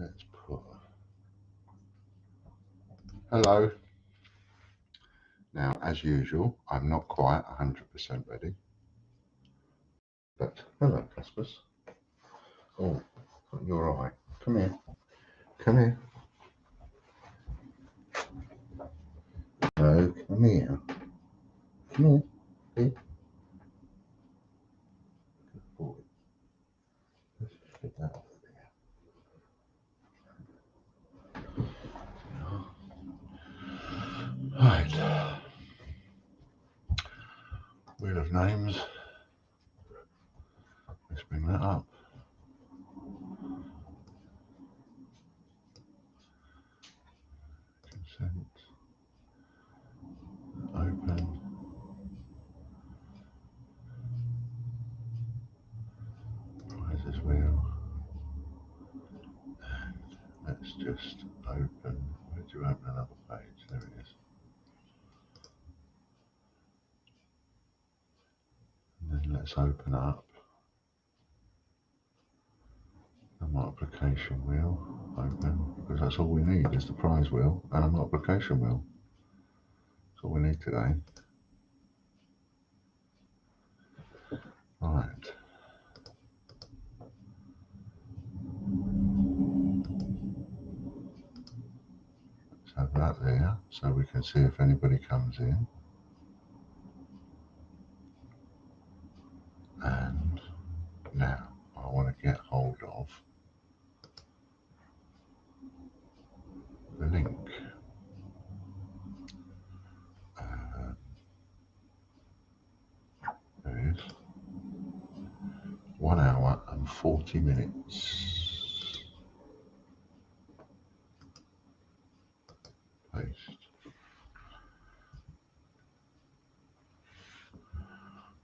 Let's put hello. Now, as usual, I'm not quite 100% ready, but hello, Caspas. Oh, you're all right. Come here. Come here. No, come here. Come here. Good boy. Let's get that off there. Right. Wheel of names. Let's bring that up. Consent. Open. Prizes wheel. And let's just open. Where do you open another page? There it is. And then let's open up the multiplication wheel. Open, because that's all we need is the prize wheel and a multiplication wheel. That's all we need today. Right. Let's have that there so we can see if anybody comes in. And now I want to get hold of the link. There it is. 1 hour and 40 minutes. Paste.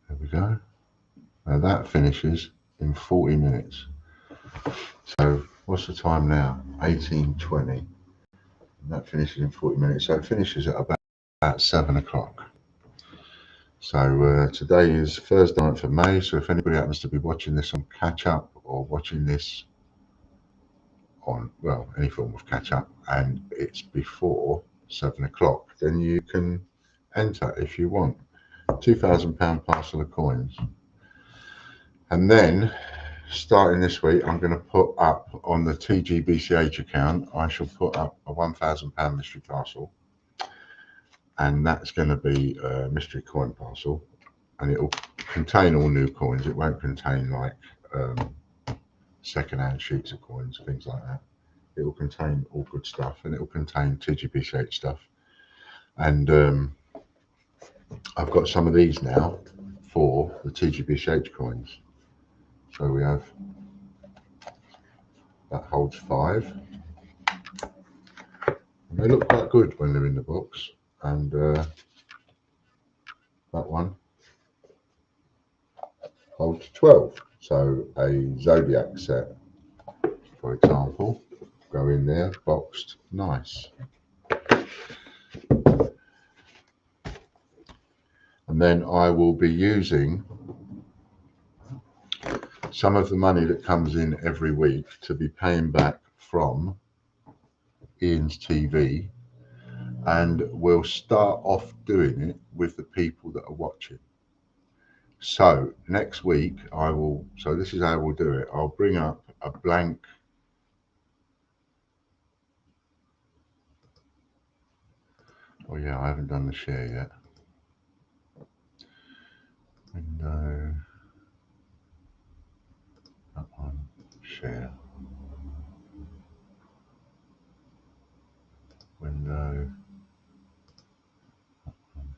There we go. Now that finishes in 40 minutes. So what's the time now? 18:20. And that finishes in 40 minutes. So it finishes at about 7 o'clock. So today is Thursday, 9th of May. So if anybody happens to be watching this on catch up or watching this on, well, any form of catch up, and it's before 7 o'clock, then you can enter if you want. £2,000 parcel of coins. And then starting this week, I'm going to put up on the TGBCH account, I shall put up a £1,000 mystery parcel. And that's going to be a mystery coin parcel. And it will contain all new coins. It won't contain like second-hand sheets of coins, things like that. It will contain all good stuff, and it will contain TGBCH stuff. And I've got some of these now for the TGBCH coins. So we have, that holds 5. And they look quite good when they're in the box. And that one holds 12. So a Zodiac set, for example, go in there, boxed, nice. And then I will be using some of the money that comes in every week to be paying back from Ian's TV, and we'll start off doing it with the people that are watching. So next week I will, so this is how we'll do it. I'll bring up a blank oh yeah, I haven't done the share yet. Window, that one, share, window, that one,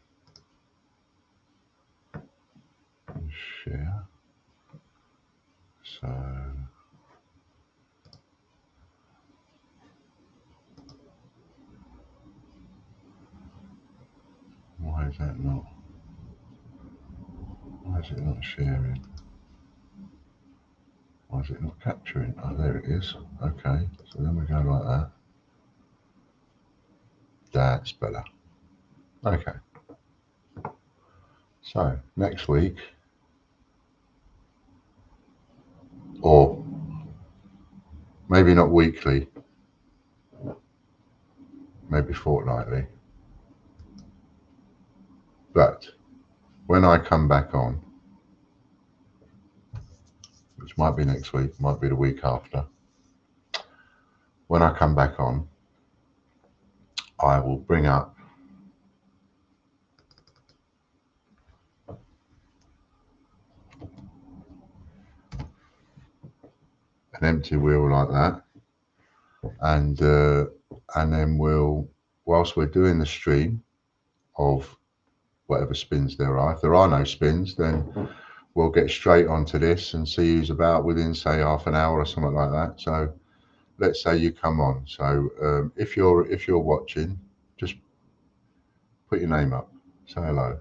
share. So why is that not? Why is it not sharing? Why is it not capturing? Oh, there it is. Okay, so then we go like that. That's better. Okay. So next week, or maybe not weekly, maybe fortnightly. But when I come back on, which might be next week, might be the week after, when I come back on, I will bring up an empty wheel like that, and then we'll, whilst we're doing the stream of whatever spins there are, if there are no spins, then we'll get straight onto this and see who's about within, say, half an hour or something like that. So let's say you come on. So if you're watching, just put your name up, say hello.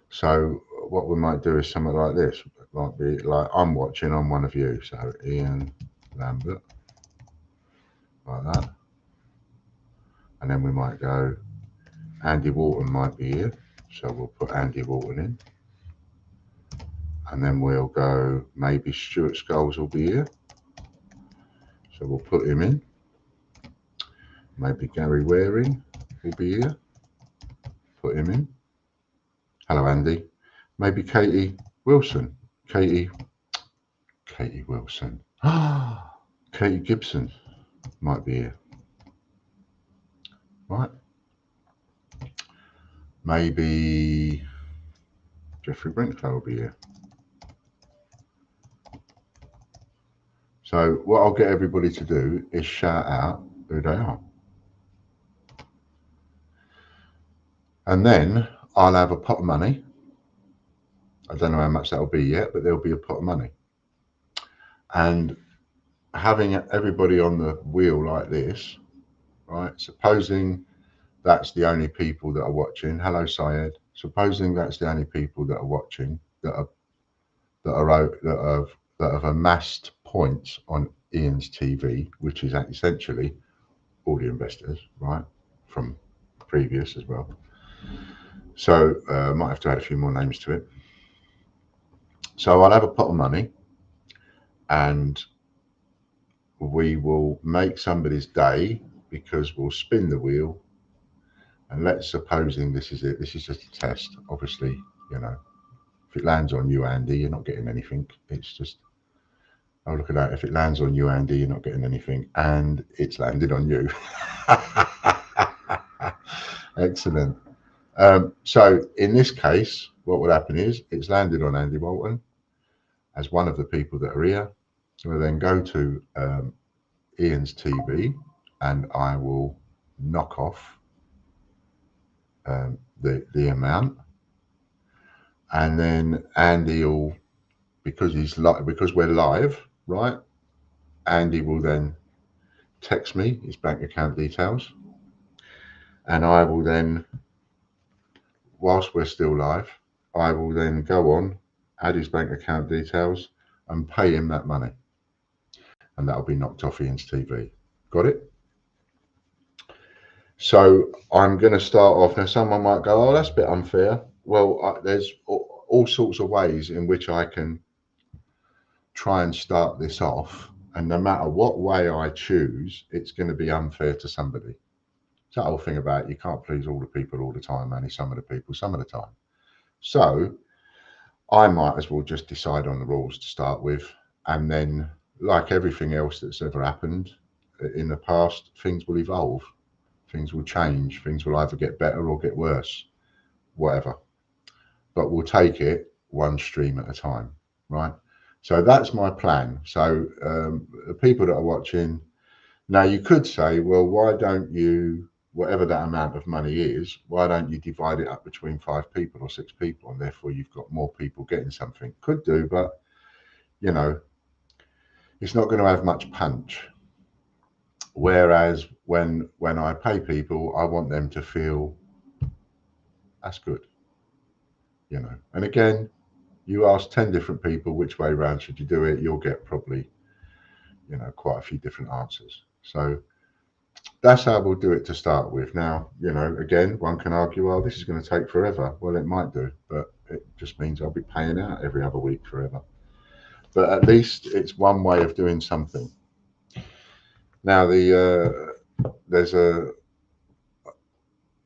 So what we might do is something like this. It might be like, I'm watching, I'm one of you. So Ian Lambert, like that. And then we might go, Andy Walton might be here. So we'll put Andy Walton in. And then we'll go, maybe Stuart Scholes will be here. So we'll put him in. Maybe Gary Waring will be here. Put him in. Hello, Andy. Maybe Katie Wilson. Katie Wilson. Katie Gibson might be here. Right. Maybe Jeffrey Brinklow will be here. So what I'll get everybody to do is shout out who they are. And then I'll have a pot of money. I don't know how much that'll be yet, but there'll be a pot of money. And having everybody on the wheel like this, right? Supposing that's the only people that are watching. Hello, Syed. Supposing that's the only people that are watching that have amassed points on Ian's TV, which is essentially all the investors, right, from previous as well. So might have to add a few more names to it. So I'll have a pot of money, and we will make somebody's day because we'll spin the wheel. And let's supposing this is it. This is just a test. Obviously, you know, if it lands on you, Andy, you're not getting anything. It's just, oh, look at that. If it lands on you, Andy, you're not getting anything. And it's landed on you. Excellent. So in this case, what will happen is it's landed on Andy Walton as one of the people that are here. We'll then go to Ian's TV, and I will knock off the amount, and then Andy will, because we're live, right? Andy will then text me his bank account details, and I will then, whilst we're still live, I will then go on, add his bank account details, and pay him that money, and that'll be knocked off Ian's TV. Got it? So I'm going to start off. Now, someone might go, oh, that's a bit unfair. Well, there's all sorts of ways in which I can try and start this off. And no matter what way I choose, it's going to be unfair to somebody. It's that whole thing about you can't please all the people all the time, only some of the people some of the time. So I might as well just decide on the rules to start with. And then, like everything else that's ever happened in the past, things will evolve. Things will change. Things will either get better or get worse, whatever. But we'll take it one stream at a time, right? So that's my plan. So the people that are watching, now you could say, well, why don't you, whatever that amount of money is, why don't you divide it up between 5 people or 6 people, and therefore you've got more people getting something? Could do, but, you know, it's not going to have much punch. Whereas when I pay people, I want them to feel that's good, you know. And again, you ask 10 different people which way round should you do it, you'll get probably, you know, quite a few different answers. So that's how we'll do it to start with. Now, you know, again, one can argue, well, this is going to take forever. Well, it might do, but it just means I'll be paying out every other week forever. But at least it's one way of doing something. Now there's a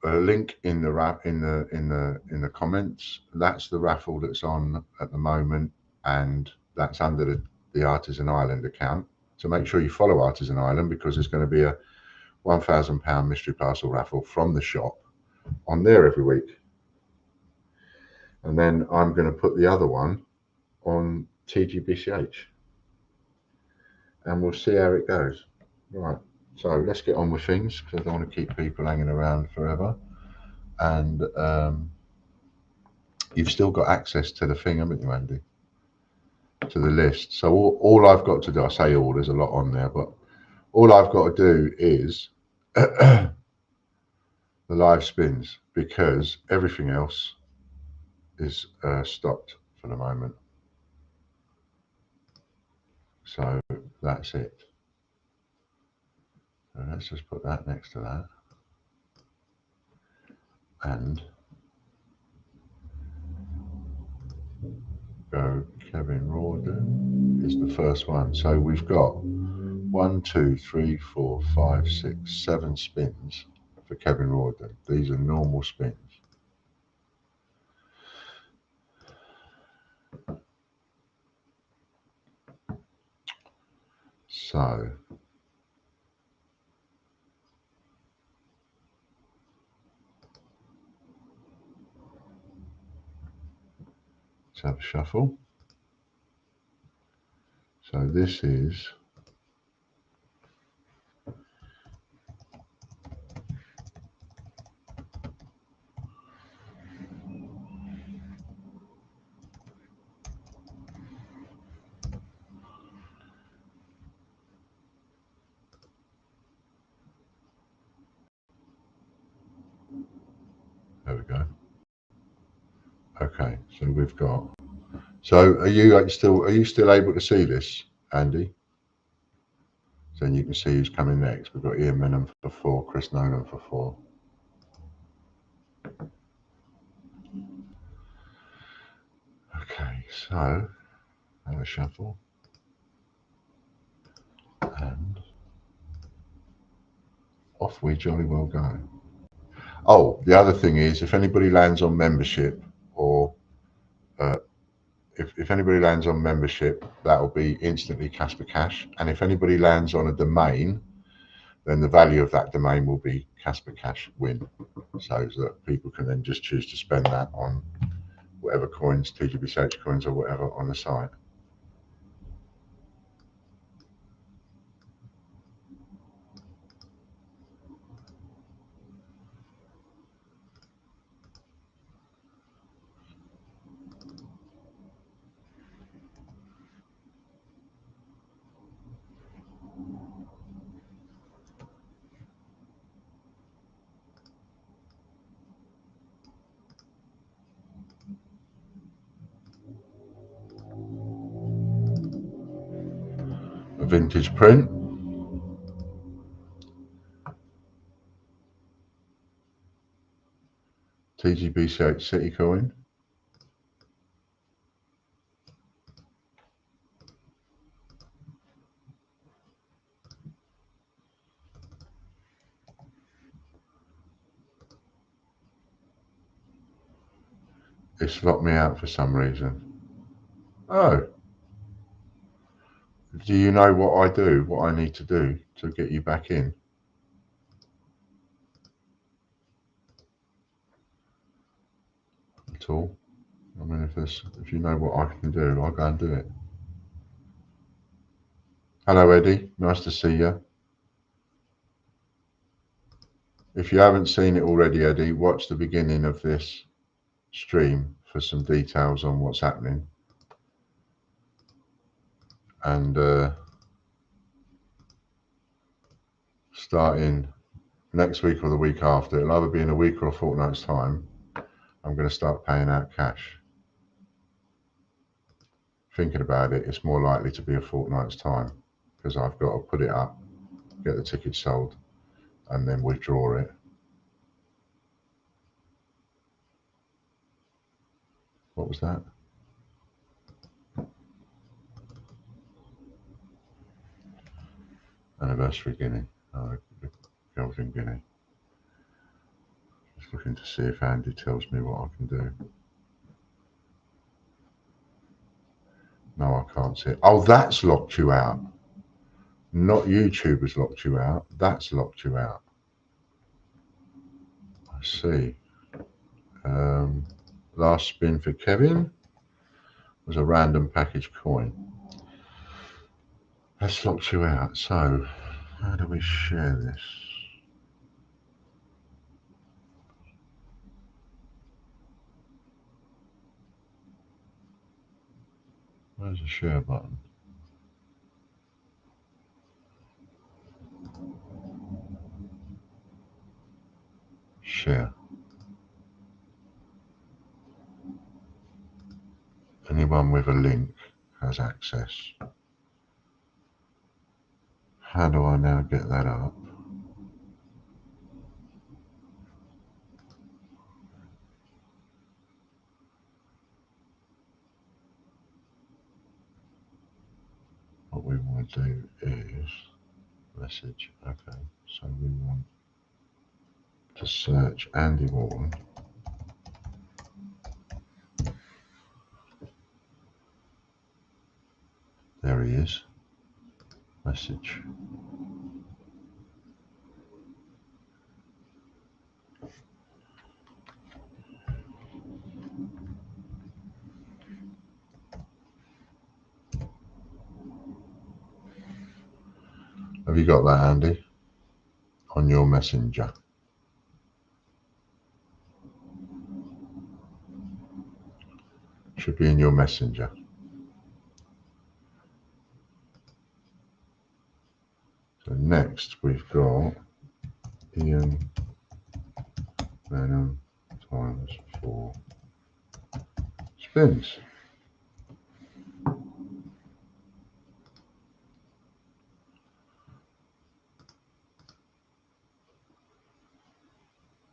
link in the in the comments. That's the raffle that's on at the moment, and that's under the Artisan Island account. So make sure you follow Artisan Island, because there's going to be a £1,000 mystery parcel raffle from the shop on there every week. And then I'm going to put the other one on TGBCH, and we'll see how it goes. Right. So let's get on with things, because I don't want to keep people hanging around forever. And you've still got access to the thing, haven't you, Andy? To the list. So all I've got to do, I say all, there's a lot on there, but all I've got to do is the live spins, because everything else is stopped for the moment. So that's it. So let's just put that next to that. And go Kevin Rawdon is the first one. So we've got 1, 2, 3, 4, 5, 6, 7 spins for Kevin Rawdon. These are normal spins. So let's have a shuffle. So this is there we go. Okay, so we've got. So are you still able to see this, Andy? So you can see who's coming next. We've got Ian Minham for 4, Chris Nolan for 4. Okay, so have a shuffle, and off we jolly well go. Oh, the other thing is, if anybody lands on membership, or if anybody lands on membership, that will be instantly Casper Cash. And if anybody lands on a domain, then the value of that domain will be Casper Cash win. So that people can then just choose to spend that on whatever coins, TGBCH coins or whatever, on the site. A vintage print. TGBCH City coin. It's locked me out for some reason. Oh. Do you know what I do, what I need to do to get you back in? At all? I mean, if you know what I can do, I'll go and do it. Hello, Eddie. Nice to see you. If you haven't seen it already, Eddie, watch the beginning of this stream for some details on what's happening. And starting next week or the week after, it'll either be in a week or a fortnight's time, I'm going to start paying out cash. Thinking about it, it's more likely to be a fortnight's time, because I've got to put it up, get the tickets sold, and then withdraw it. What was that? Anniversary Guinea. Oh, Golden Guinea. Just looking to see if Andy tells me what I can do. No, I can't see it. Oh, that's locked you out. Not YouTube has locked you out. That's locked you out. I see. Last spin for Kevin was a random package coin. That's locked you out. So, how do we share this? Where's the share button? Share. Anyone with a link has access. How do I now get that up? What we want to do is message. Okay, so we want to search Andy Wharton. There he is. Message. Have you got that, Andy? On your messenger. Should be in your messenger. So next we've got Ian Venom times 4 spins.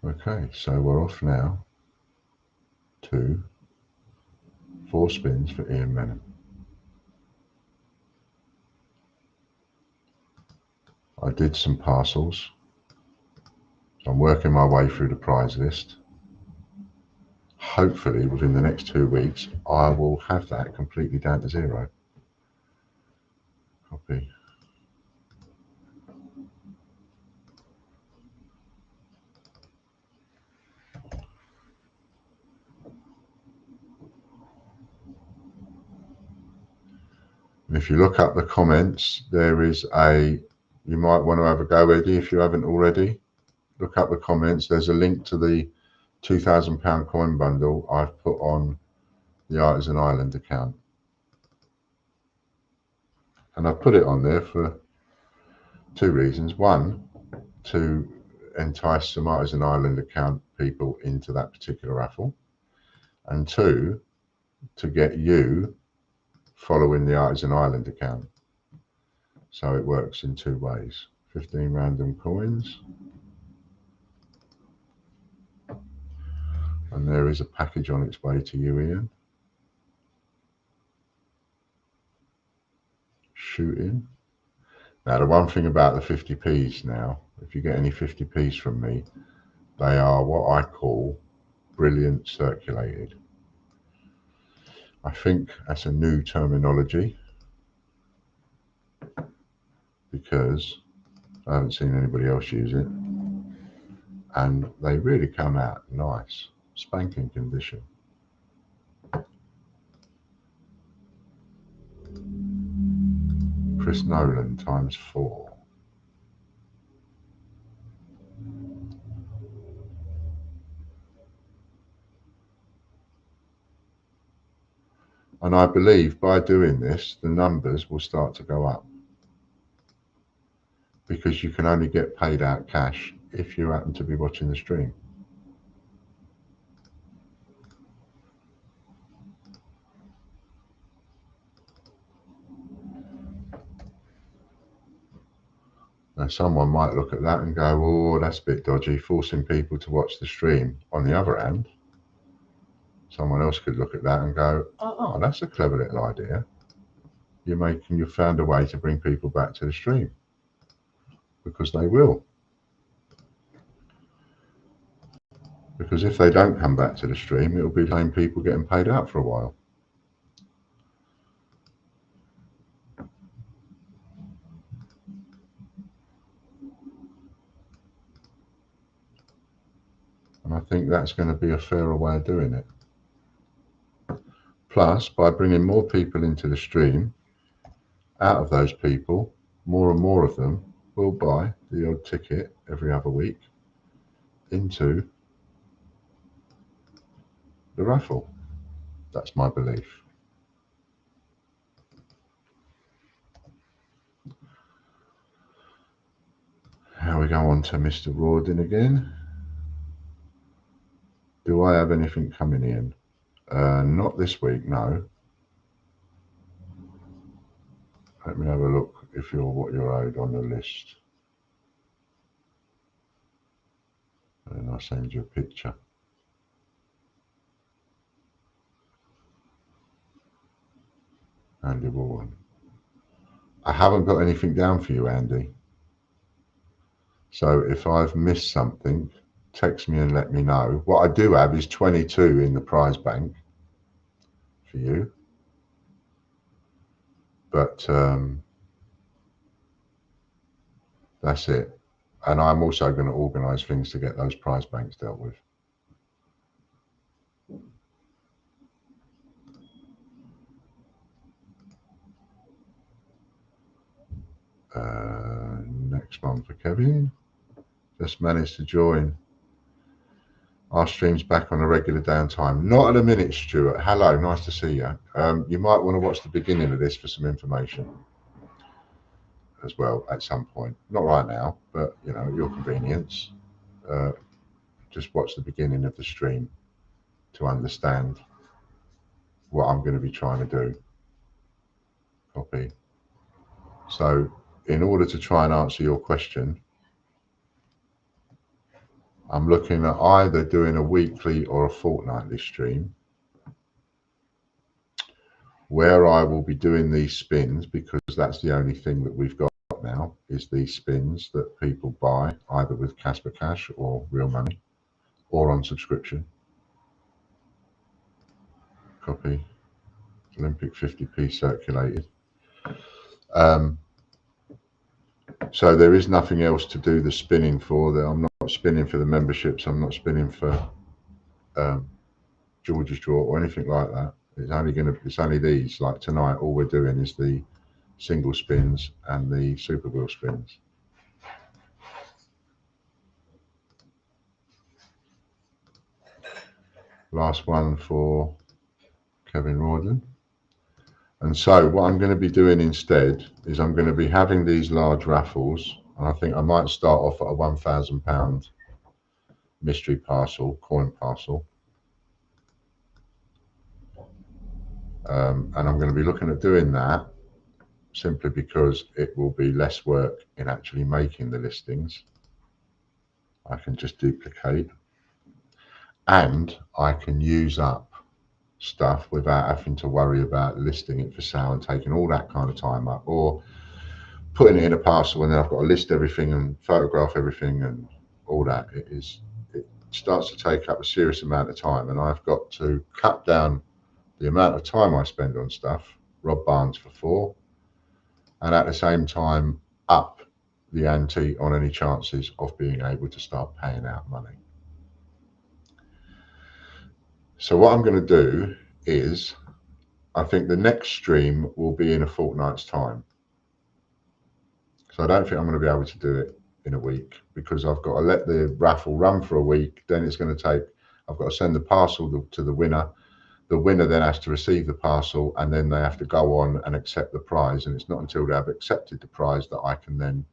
Okay, so we're off now to 4 spins for Ian Venom. I did some parcels. So I'm working my way through the prize list. Hopefully within the next 2 weeks I will have that completely down to 0. Copy. And if you look up the comments, there is you might want to have a go, Eddie, if you haven't already. Look up the comments. There's a link to the £2,000 coin bundle I've put on the Artisan Island account. And I've put it on there for 2 reasons. One, to entice some Artisan Island account people into that particular raffle. And 2, to get you following the Artisan Island account. So it works in 2 ways. 15 random coins. And there is a package on its way to you, Ian. Shooting. Now, the one thing about the 50p's now, if you get any 50p's from me, they are what I call brilliant circulated. I think that's a new terminology because I haven't seen anybody else use it. And they really come out nice, spanking condition. Chris Nolan times 4. And I believe by doing this, the numbers will start to go up because you can only get paid out cash if you happen to be watching the stream. Now, someone might look at that and go, oh, that's a bit dodgy, forcing people to watch the stream. On the other hand, someone else could look at that and go, oh, that's a clever little idea. You found a way to bring people back to the stream. because they will. Because if they don't come back to the stream, it'll be the same people getting paid out for a while. And I think that's going to be a fairer way of doing it. Plus, by bringing more people into the stream, out of those people, more and more of them will buy the odd ticket every other week into the raffle. That's my belief. Now we go on to Mr. Rawdon again. Do I have anything coming in? Not this week, no. Let me have a look if you're what you're owed on the list. And I'll send you a picture. Andy Warren. I haven't got anything down for you, Andy. So if I've missed something, text me and let me know. What I do have is 22 in the prize bank for you. But that's it. And I'm also going to organise things to get those prize banks dealt with. Next one for Kevin. Just managed to join our streams back on a regular downtime. Not at a minute, Stuart. Hello, nice to see you. You might want to watch the beginning of this for some information as well at some point. Not right now, but you know, at your convenience. Just watch the beginning of the stream to understand what I'm going to be trying to do. Copy. So in order to try and answer your question, I'm looking at either doing a weekly or a fortnightly stream where I will be doing these spins, because that's the only thing that we've got now is these spins that people buy either with Casper Cash or real money or on subscription. Copy. Olympic 50p circulated. So there is nothing else to do the spinning for. That I'm not spinning for the memberships. I'm not spinning for George's Draw or anything like that. It's only these. Like tonight, all we're doing is the single spins and the super wheel spins. Last one for Kevin Rawdon. And so what I'm going to be doing instead is I'm going to be having these large raffles, and I think I might start off at a £1,000 mystery parcel, coin parcel. And I'm going to be looking at doing that simply because it will be less work in actually making the listings. I can just duplicate and I can use up stuff without having to worry about listing it for sale and taking all that kind of time up, or putting it in a parcel and then I've got to list everything and photograph everything and all that. It starts to take up a serious amount of time, and I've got to cut down the amount of time I spend on stuff, Rob Barnes for 4, and at the same time up the ante on any chances of being able to start paying out money. So what I'm going to do is, I think the next stream will be in a fortnight's time. So I don't think I'm going to be able to do it in a week, because I've got to let the raffle run for a week. Then it's going to take, I've got to send the parcel to the winner. The winner then has to receive the parcel, and then they have to go on and accept the prize. And it's not until they have accepted the prize that I can then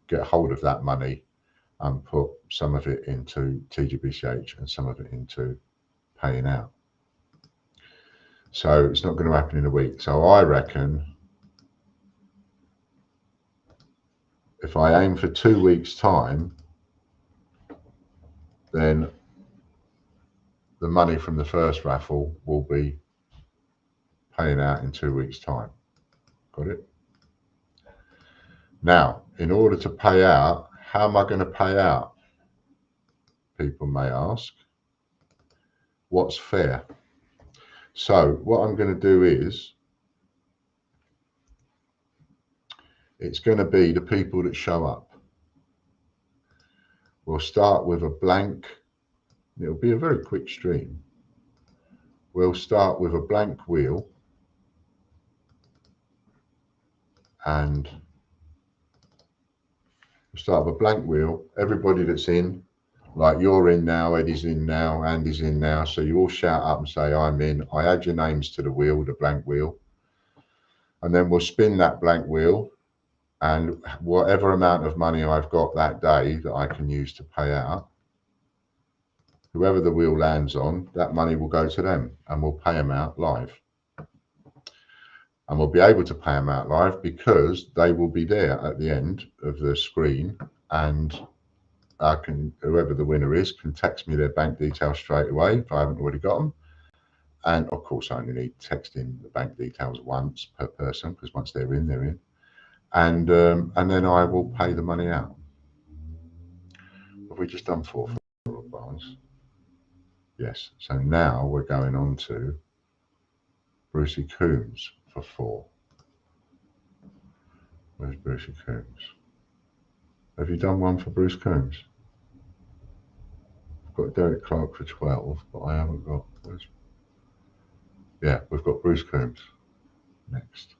get hold of that money and put some of it into TGBCH and some of it into paying out. So it's not going to happen in a week. So I reckon if I aim for 2 weeks' time, then the money from the first raffle will be paying out in 2 weeks' time. Got it? Now, in order to pay out, how am I going to pay out? People may ask. What's fair? So what I'm going to do is, it's going to be the people that show up. We'll start with a blank. It'll be a very quick stream. We'll start with a blank wheel, and we'll start with a blank wheel. Everybody that's in, like you're in now, Eddie's in now, Andy's in now. So you all shout up and say, I'm in. I add your names to the wheel, the blank wheel. And then we'll spin that blank wheel, and whatever amount of money I've got that day that I can use to pay out, whoever the wheel lands on, that money will go to them, and we'll pay them out live. And we'll be able to pay them out live because they will be there at the end of the screen, and whoever the winner is can text me their bank details straight away if I haven't already got them. And of course, I only need texting the bank details once per person, because once they're in, they're in. And then I will pay the money out. Have we just done 4 for Barnes? Yes. So now we're going on to Brucey Coombs for 4. Where's Brucey Coombs? Have you done one for Bruce Coombs? I've got Derek Clark for 12, but I haven't got. Yeah, we've got Bruce Coombs next.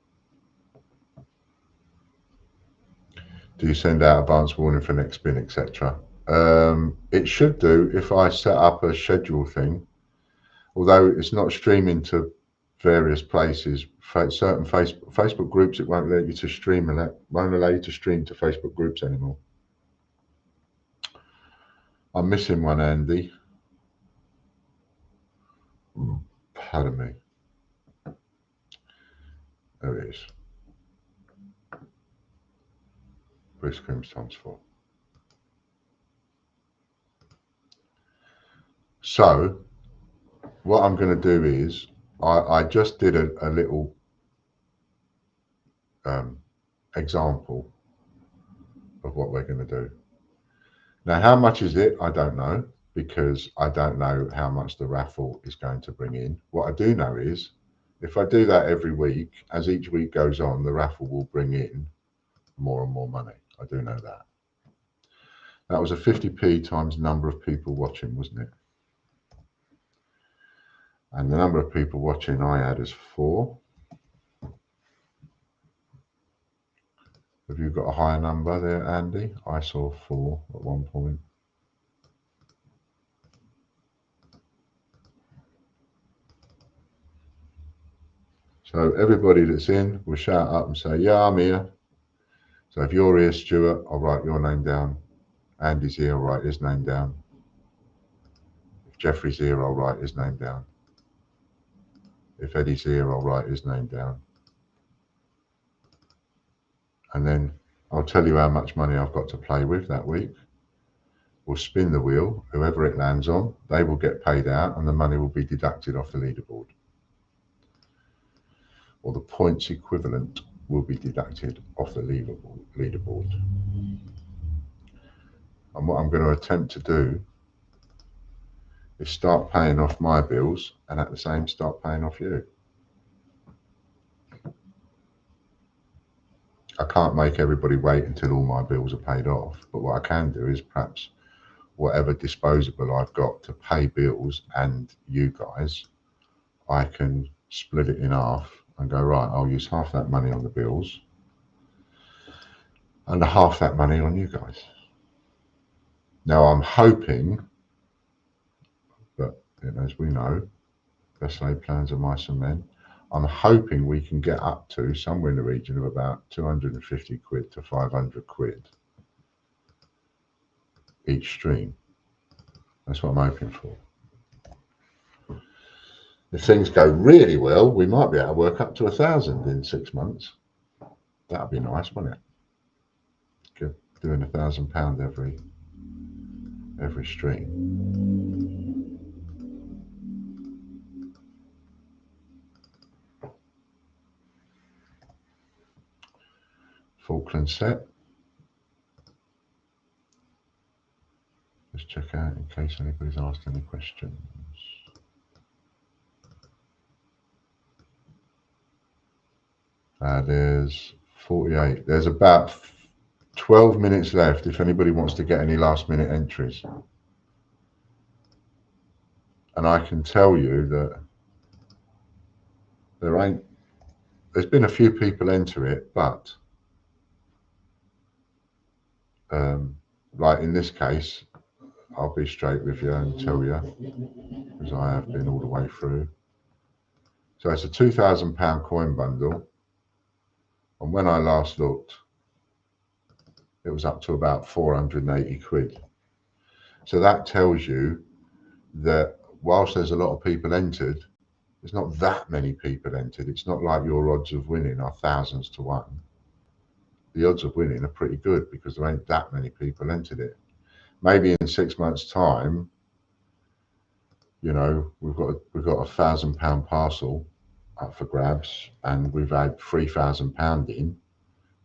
Do you send out advance warning for next spin, etc.? It should do if I set up a schedule thing, although it's not streaming to various places. Certain Facebook groups, it won't let you to stream, and that won't allow you to stream to Facebook groups anymore. I'm missing one, Andy. Pardon me. There it is. Bruce Coombs times 4. So what I'm going to do is, I just did a little example of what we're going to do. Now, how much is it? I don't know, because I don't know how much the raffle is going to bring in. What I do know is, if I do that every week, as each week goes on, the raffle will bring in more and more money. I do know that. That was a 50p times number of people watching, wasn't it? And the number of people watching I had is 4. Have you got a higher number there, Andy? I saw 4 at one point. So everybody that's in will shout up and say, yeah, I'm here. So if you're here, Stuart, I'll write your name down. Andy's here, I'll write his name down. If Jeffrey's here, I'll write his name down. If Eddie's here, I'll write his name down. And then I'll tell you how much money I've got to play with that week. We'll spin the wheel. Whoever it lands on, they will get paid out, and the money will be deducted off the leaderboard. Or the points equivalent will be deducted off the leaderboard. And what I'm going to attempt to do is start paying off my bills, and at the same start paying off you. I can't make everybody wait until all my bills are paid off, but what I can do is perhaps whatever disposable I've got to pay bills and you guys, I can split it in half and go, right, I'll use half that money on the bills and half that money on you guys. Now I'm hoping, but as we know, best laid plans of mice and men, I'm hoping we can get up to somewhere in the region of about 250 quid to 500 quid each stream. That's what I'm hoping for. If things go really well, we might be able to work up to 1,000 in 6 months. That'd be nice, wouldn't it? Good. Doing £1,000 every stream. Full Auckland set. Just check out in case anybody's asked any questions. There's 48. There's about 12 minutes left if anybody wants to get any last minute entries. And I can tell you that there's been a few people enter it, but like in this case, I'll be straight with you and tell you, because I have been all the way through. So it's a £2,000 coin bundle. And when I last looked, it was up to about 480 quid. So that tells you that whilst there's a lot of people entered, there's not that many people entered. It's not like your odds of winning are thousands to one. The odds of winning are pretty good because there ain't that many people entered it. Maybe in 6 months' time, you know, we've got a £1,000 parcel up for grabs, and we've had £3,000 in.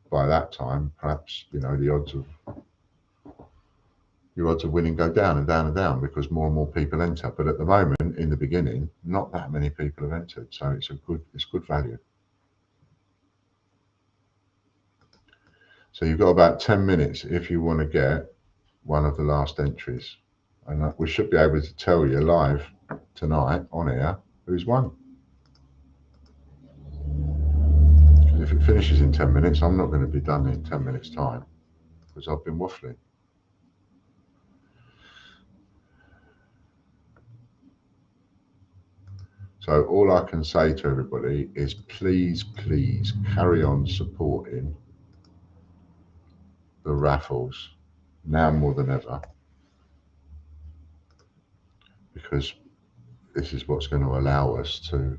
By that time, perhaps, you know, your odds of winning go down and down and down because more and more people enter. But at the moment, in the beginning, not that many people have entered, so it's good value. So you've got about 10 minutes if you want to get one of the last entries, and we should be able to tell you live tonight on air who's won. Because if it finishes in 10 minutes, I'm not going to be done in 10 minutes time because I've been waffling. So all I can say to everybody is please, please carry on supporting the raffles now more than ever, because this is what's going to allow us to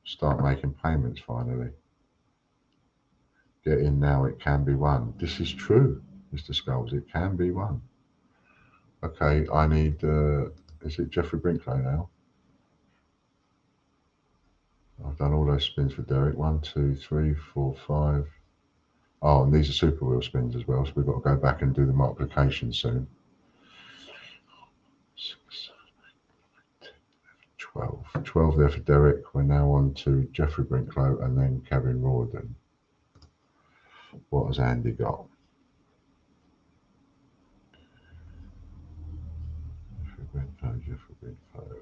start making payments finally. Get in now, it can be won. This is true, Mr. Skulls, it can be won. Okay, I need, is it Jeffrey Brinklow now? I've done all those spins for Derek. 1, 2, 3, 4, 5. Oh, and these are super wheel spins as well, so we've got to go back and do the multiplication soon. 6, 7, 8, 12. 12 there for Derek. We're now on to Jeffrey Brinklow and then Kevin Rawdon. What has Andy got? Jeffrey Brinklow.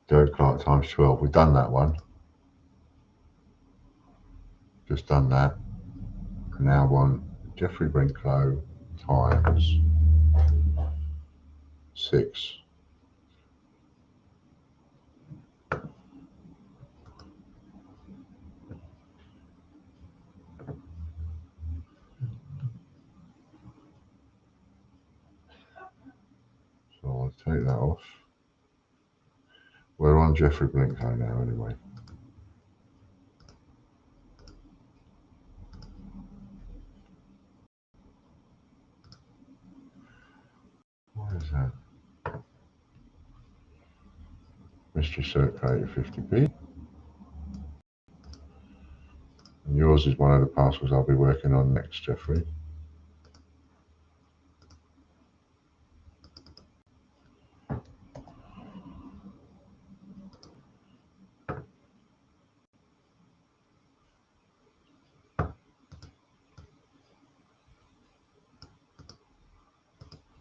Derek Clark times 12. We've done that one. Just done that. Now on Jeffrey Brinklow times 6. So I'll take that off. We're on Jeffrey Brinklow now anyway. What is that? Mystery Circulator 50p. And yours is one of the parcels I'll be working on next, Jeffrey.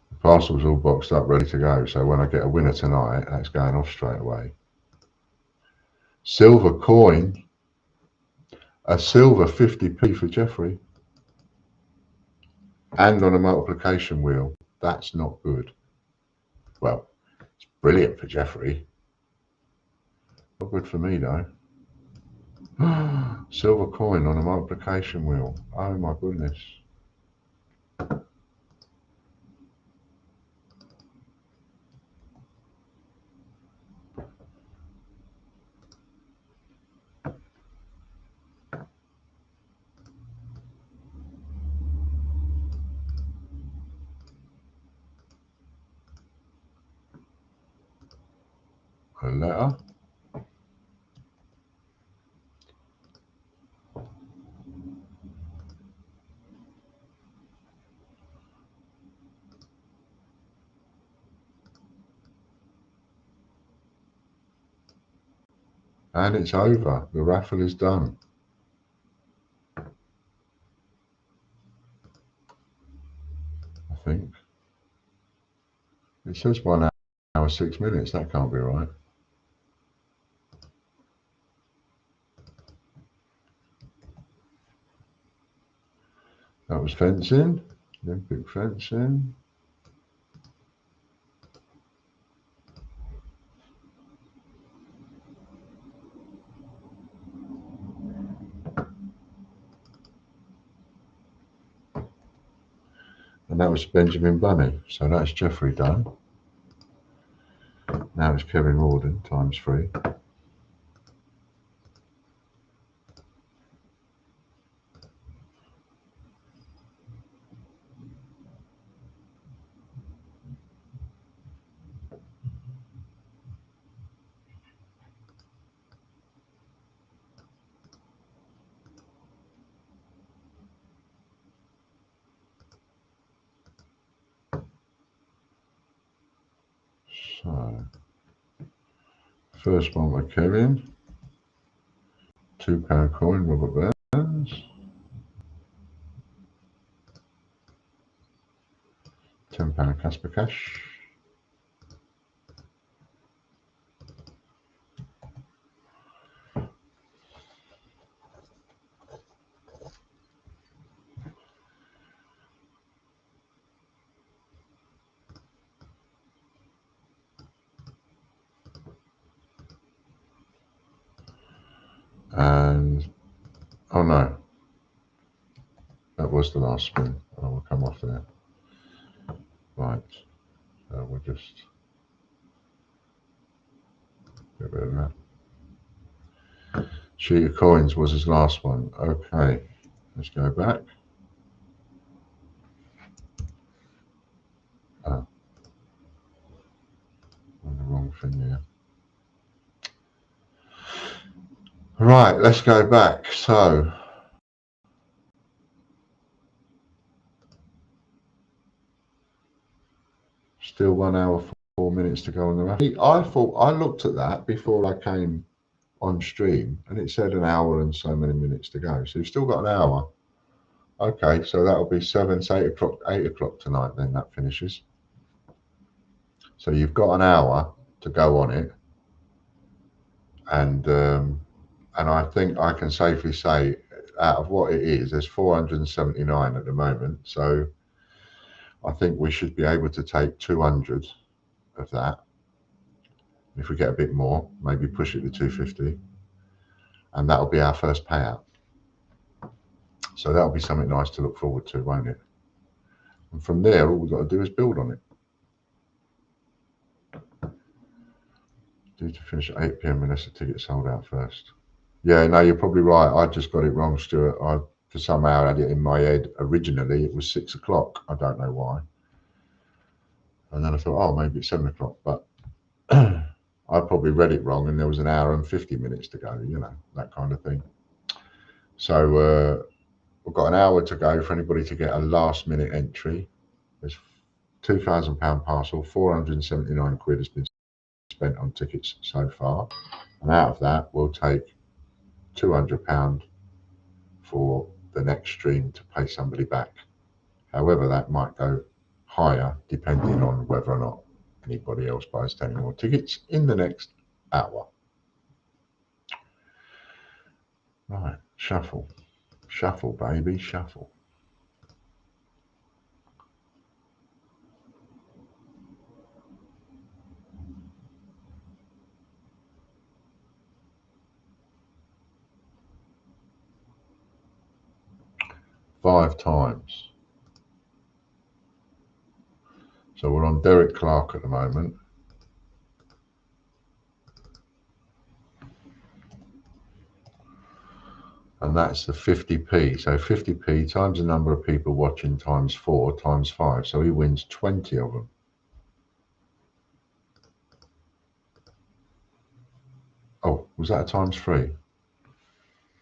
The parcel's all boxed up, ready to go. So when I get a winner tonight, that's going off straight away. Silver coin. A silver 50p for Jeffrey. And on a multiplication wheel. That's not good. Well, it's brilliant for Jeffrey. Not good for me though. Silver coin on a multiplication wheel. Oh my goodness. a letter. And it's over. The raffle is done. I think. It says 1 hour 6 minutes. That can't be right. That was fencing. Olympic fencing. And that was Benjamin Bunny. So that's Jeffrey done. Now it's Kevin Rawdon times 3. So, first one with Kevin. £2 coin, Robert Burns. £10 Casper Cash. And, oh no, that was the last spin. I will come off there. Right, so we'll just get rid of that. Sheet of coins was his last one. Okay, let's go back. Oh, on the wrong thing here. Right, let's go back. So, still 1 hour 4 minutes to go on the raffle. I thought I looked at that before I came on stream, and it said 1 hour and so many minutes to go. So you've still got an hour. Okay, so that'll be 7, 8 o'clock, 8 o'clock tonight. Then that finishes. So you've got an hour to go on it, and I think I can safely say, out of what it is, there's 479 at the moment. So I think we should be able to take 200 of that. If we get a bit more, maybe push it to 250, and that'll be our first payout. So that'll be something nice to look forward to, won't it? And from there, all we've got to do is build on it. Due to finish at 8 p.m. unless the ticket sold out first. Yeah, no, you're probably right. I just got it wrong, Stuart. I for somehow had it in my head. Originally, it was 6 o'clock. I don't know why. And then I thought, oh, maybe it's 7 o'clock. But I probably read it wrong, and there was 1 hour and 50 minutes to go. You know, that kind of thing. So we've got an hour to go for anybody to get a last-minute entry. There's £2,000 parcel. 479 quid has been spent on tickets so far, and out of that we'll take £200 for the next stream to pay somebody back. However, that might go higher depending on whether or not anybody else buys 10 more tickets in the next hour. Right, shuffle, shuffle, baby, shuffle. Five times. So we're on Derek Clark at the moment. And that's the 50p. So 50p times the number of people watching times 4 times 5. So he wins 20 of them. Was that a ×3?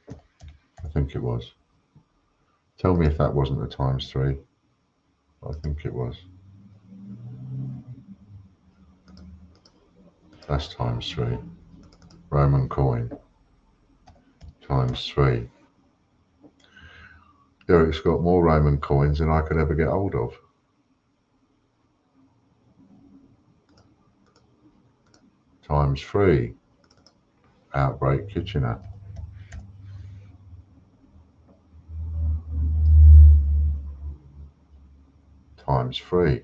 I think it was. Tell me if that wasn't a ×3. I think it was. That's ×3. Roman coin. ×3. Derek's got more Roman coins than I could ever get hold of. ×3. Outbreak Kitchener. ×3.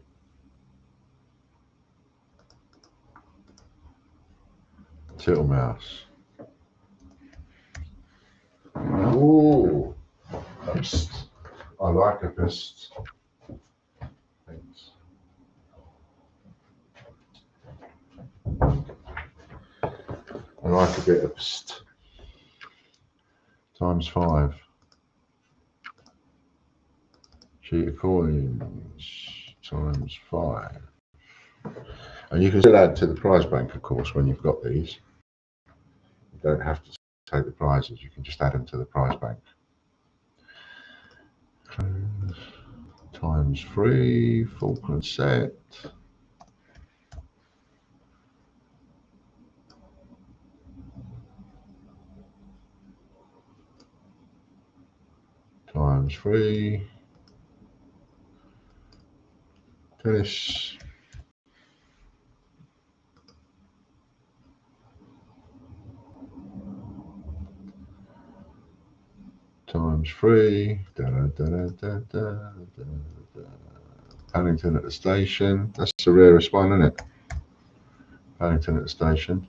Tittlemouse. Ooh, a pst. I like a pst. Thanks. I like a bit of pst. ×5. Sheet of coins. ×5. And you can still add to the prize bank, of course, when you've got these. You don't have to take the prizes, you can just add them to the prize bank. ×3, Falkland set. ×3. Tennis. ×3. Paddington at the station. That's the rarest one, isn't it? Paddington at the station.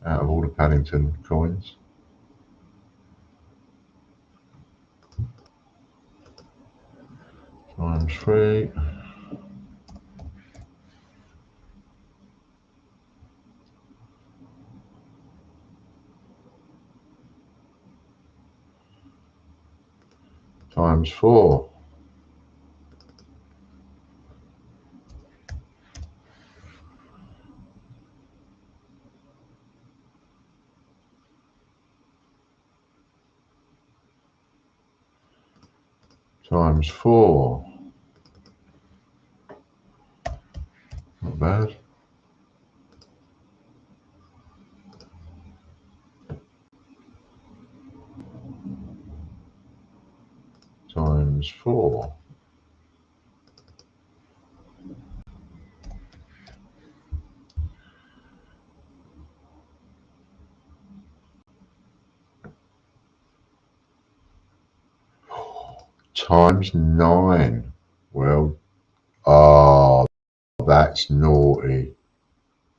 Out of all the Paddington coins. ×3. ×4. ×4. Not bad. ×4. ×9. Well, oh, that's naughty.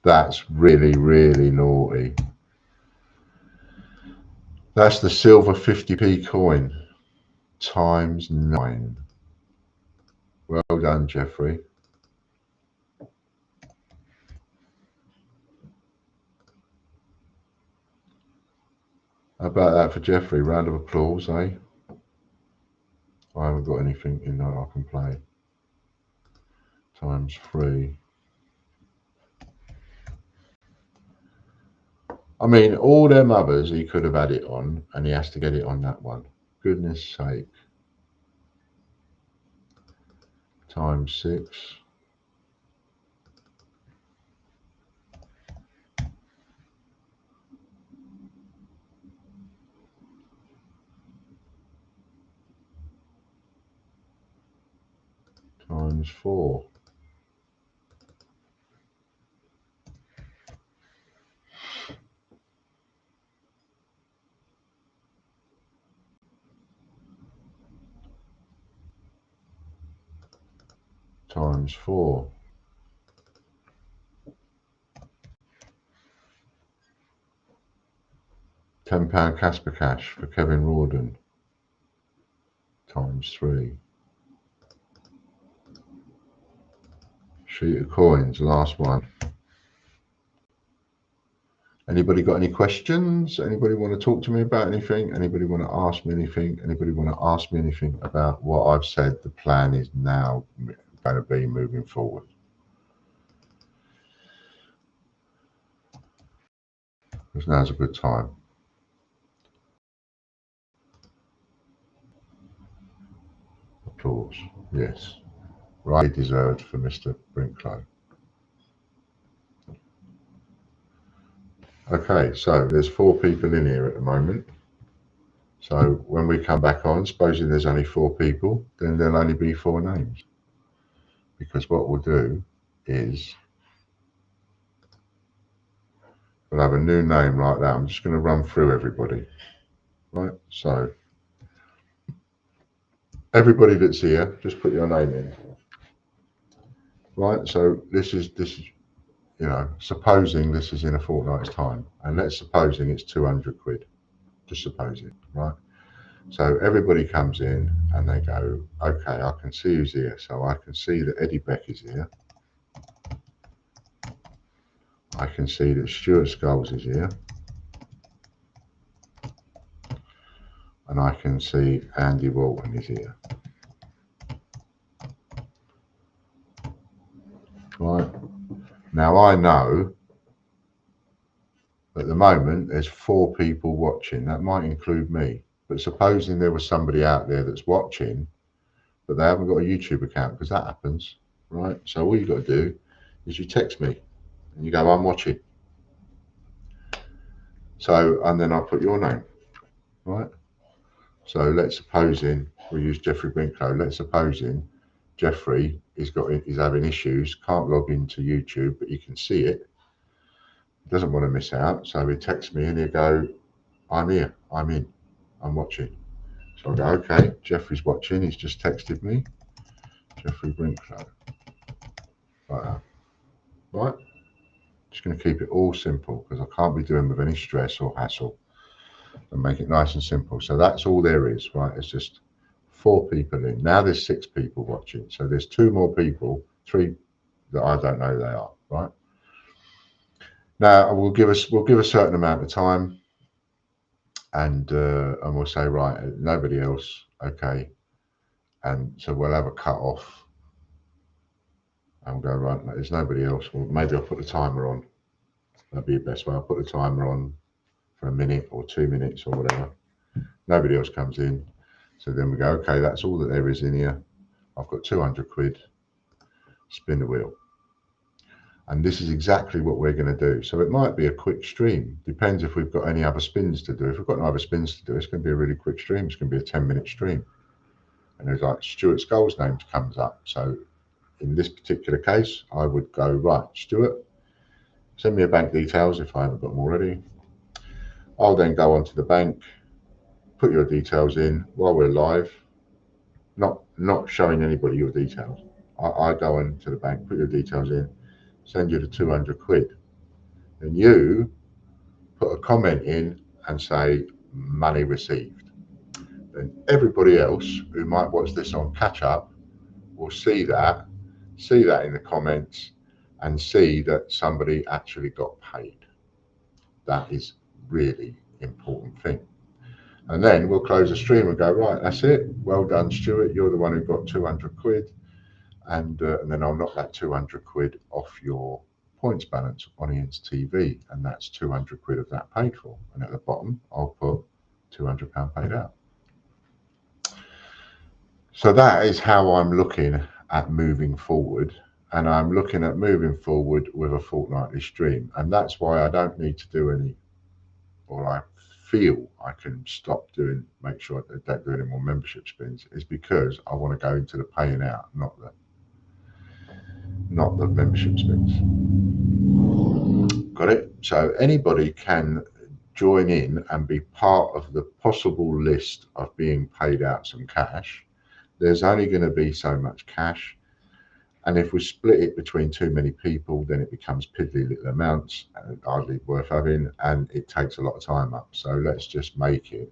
That's really, really naughty. That's the silver 50p coin. ×9. Well done, Jeffrey. How about that for Jeffrey? Round of applause, eh? I haven't got anything in that I can play. ×3. I mean, all them others he could have had it on, and he has to get it on that one. Goodness sake. ×6. ×4. ×4. £10 Casper Cash for Kevin Rawdon. ×3. Sheet of coins, last one. Anybody got any questions? Anybody want to talk to me about anything? Anybody want to ask me anything? Anybody want to ask me anything about what I've said the plan is now going to be moving forward? Because now's a good time. Applause. Yes. Right, deserved for Mr. Brinklow. Okay, so there's 4 people in here at the moment. So when we come back on, supposing there's only 4 people, then there'll only be 4 names. Because what we'll do is we'll have a new name like that. I'm just going to run through everybody. Right, so everybody that's here, just put your name in. Right, so this is you know, supposing this is in a fortnight's time, and let's supposing it's 200 quid, just supposing, right? So everybody comes in and they go, okay, I can see who's here. So I can see that Eddie Beck is here. I can see that Stuart Skulls is here. And I can see Andy Walton is here. Right. Now I know at the moment there's 4 people watching. That might include me. But supposing there was somebody out there that's watching, but they haven't got a YouTube account, because that happens, right? So all you've got to do is you text me and you go, I'm watching. So, and then I'll put your name, right? So let's supposing we use Jeffrey Brinklow. Let's supposing Jeffrey is having issues, can't log into YouTube, but you can see it. Doesn't want to miss out, so he texts me and he'll go, I'm here, I'm in, I'm watching. So I go, okay, Jeffrey's watching, he's just texted me, Jeffrey Brinklow. Like that. Right? Just going to keep it all simple, because I can't be doing with any stress or hassle, and make it nice and simple. So that's all there is, right? It's just 4 people in. Now there's 6 people watching. So there's 2 more people, 3 that I don't know who they are, right? Now we'll give a certain amount of time, and we'll say, right, nobody else, okay, and so we'll have a cut off and go, right, there's nobody else. Well, maybe I'll put the timer on. That'd be the best way. I'll put the timer on for a minute or 2 minutes or whatever. Nobody else comes in. So then we go, okay, that's all that there is in here. I've got 200 quid. Spin the wheel. And this is exactly what we're going to do. So it might be a quick stream. Depends if we've got any other spins to do. If we've got no other spins to do, it's going to be a really quick stream. It's going to be a 10-minute stream. And there's like Stuart Skull's name comes up. So in this particular case, I would go, right, Stuart, send me your bank details if I haven't got them already. I'll then go onto the bank, put your details in while we're live, not showing anybody your details. I go into the bank, put your details in, send you the 200 quid. And you put a comment in and say, money received. Then everybody else who might watch this on catch up will see that in the comments and see that somebody actually got paid. That is really important thing. And then we'll close the stream and go, right, that's it. Well done, Stuart. You're the one who got 200 quid. And then I'll knock that 200 quid off your points balance on Ian's TV. And that's 200 quid of that paid for. And at the bottom, I'll put £200 paid out. So that is how I'm looking at moving forward. And I'm looking at moving forward with a fortnightly stream. And that's why I don't need to do any, or I feel I can stop doing, make sure I don't do any more membership spins, is because I want to go into the paying out, not the membership spins. Got it? So anybody can join in and be part of the possible list of being paid out some cash. There's only going to be so much cash. And if we split it between too many people, then it becomes piddly little amounts and hardly worth having, and it takes a lot of time up. So let's just make it.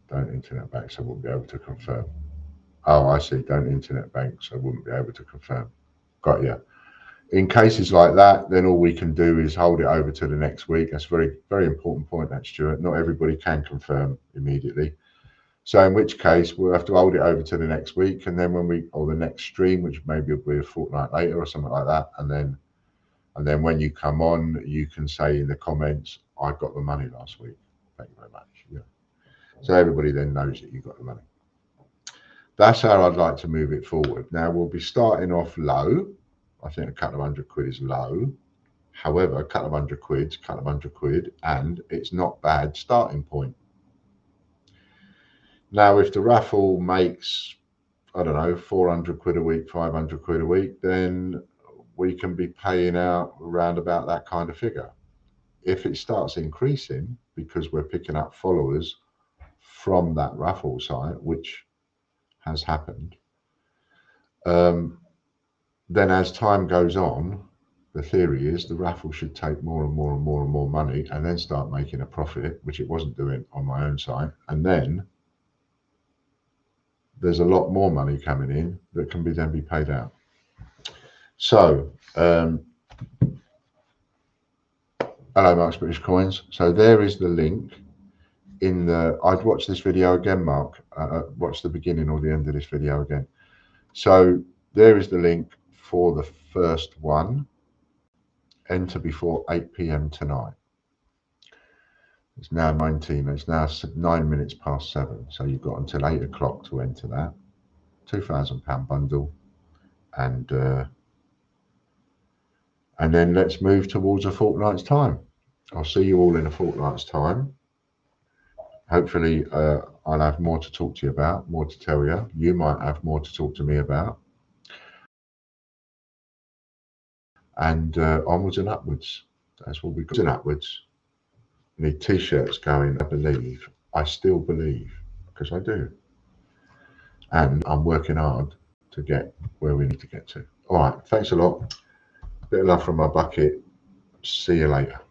Don't internet bank, so I wouldn't be able to confirm. Oh, I see. Don't internet bank, so I wouldn't be able to confirm. Got you. In cases like that, then all we can do is hold it over to the next week. That's a very, very important point, that, Stuart. Not everybody can confirm immediately. So in which case we'll have to hold it over to the next week, and then or the next stream, which maybe will be a fortnight later or something like that. And then when you come on, you can say in the comments, I got the money last week. Thank you very much. Yeah. So everybody then knows that you got the money. that's how I'd like to move it forward. Now we'll be starting off low. I think a couple of £100 is low. However, a couple of £100, and it's not bad starting point. Now, if the raffle makes, I don't know, £400 a week, £500 a week, then we can be paying out around about that kind of figure. If it starts increasing because we're picking up followers from that raffle site, which has happened, then as time goes on, the theory is the raffle should take more and more and more and more money and then start making a profit, which it wasn't doing on my own site. And then there's a lot more money coming in that can then be paid out. So, hello, Mark's British Coins. So there is the link in the, I'd watch this video again, Mark. Watch the beginning or the end of this video again. So there is the link for the first one. Enter before 8 p.m. tonight. It's now 19. It's now 9 minutes past 7. So you've got until 8 o'clock to enter that. £2,000 bundle, and then let's move towards a fortnight's time. I'll see you all in a fortnight's time. Hopefully, I'll have more to talk to you about, more to tell you. You might have more to talk to me about. And onwards and upwards. That's what we've got. And upwards. We need t-shirts going. I still believe, because I do. And I'm working hard to get where we need to get to. All right, thanks a lot. Bit of love from my bucket. See you later.